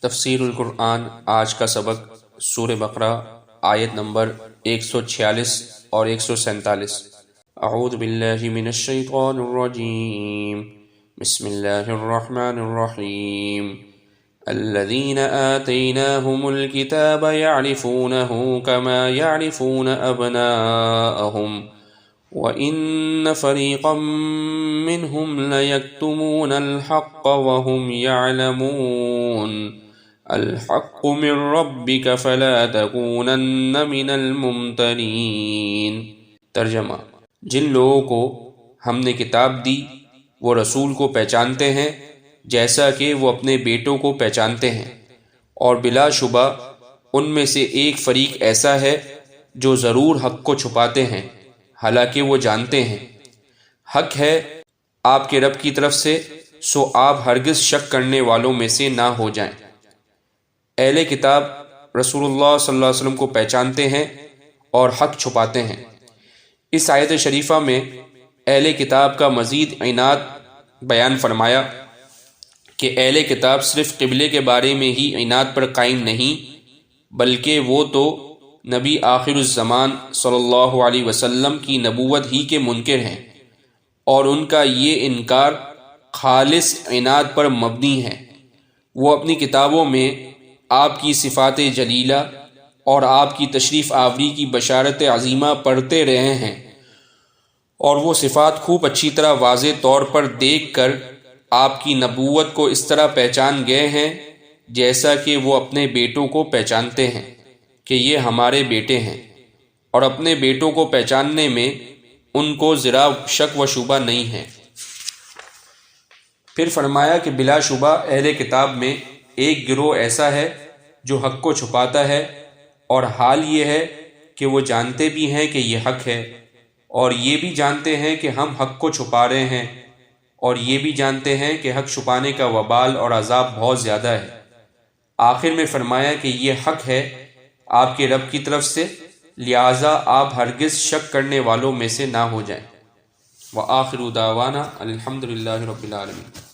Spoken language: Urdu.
تفسیر القرآن آج کا سبق سورہ بقرہ آیت نمبر 146 اور 147۔ اعوذ باللہ من الشیطان الرجیم، بسم اللہ الرحمن الرحیم۔ الذین آتیناہم الکتاب یعرفونہ کما یعرفون ابناءہم وَإِنَّ فَرِيقًا مِّنْهُمْ لَيَكْتُمُونَ الْحَقَّ وَهُمْ يَعْلَمُونَ الْحَقُّ مِنْ رَبِّكَ فَلَا تَكُونَنَّ مِنَ الْمُمْتَرِينَ۔ ترجمہ: جن لوگوں کو ہم نے کتاب دی وہ رسول کو پہچانتے ہیں جیسا کہ وہ اپنے بیٹوں کو پہچانتے ہیں، اور بلا شبہ ان میں سے ایک فریق ایسا ہے جو ضرور حق کو چھپاتے ہیں، حالانکہ وہ جانتے ہیں حق ہے آپ کے رب کی طرف سے، سو آپ ہرگز شک کرنے والوں میں سے نہ ہو جائیں۔ اہل کتاب رسول اللہ صلی اللہ علیہ وسلم کو پہچانتے ہیں اور حق چھپاتے ہیں۔ اس آیت شریفہ میں اہل کتاب کا مزید عناد بیان فرمایا کہ اہل کتاب صرف قبلے کے بارے میں ہی عناد پر قائم نہیں، بلکہ وہ تو نبی آخر الزمان صلی اللہ علیہ وسلم کی نبوت ہی کے منکر ہیں، اور ان کا یہ انکار خالص عناد پر مبنی ہے۔ وہ اپنی کتابوں میں آپ کی صفات جلیلہ اور آپ کی تشریف آوری کی بشارت عظیمہ پڑھتے رہے ہیں، اور وہ صفات خوب اچھی طرح واضح طور پر دیکھ کر آپ کی نبوت کو اس طرح پہچان گئے ہیں جیسا کہ وہ اپنے بیٹوں کو پہچانتے ہیں کہ یہ ہمارے بیٹے ہیں، اور اپنے بیٹوں کو پہچاننے میں ان کو ذرا شک و شبہ نہیں ہے۔ پھر فرمایا کہ بلا شبہ اہل کتاب میں ایک گروہ ایسا ہے جو حق کو چھپاتا ہے، اور حال یہ ہے کہ وہ جانتے بھی ہیں کہ یہ حق ہے، اور یہ بھی جانتے ہیں کہ ہم حق کو چھپا رہے ہیں، اور یہ بھی جانتے ہیں کہ حق چھپانے کا وبال اور عذاب بہت زیادہ ہے۔ آخر میں فرمایا کہ یہ حق ہے آپ کے رب کی طرف سے، لہٰذا آپ ہرگز شک کرنے والوں میں سے نہ ہو جائیں۔ وآخر دعوانا الحمد للہ رب العالمین۔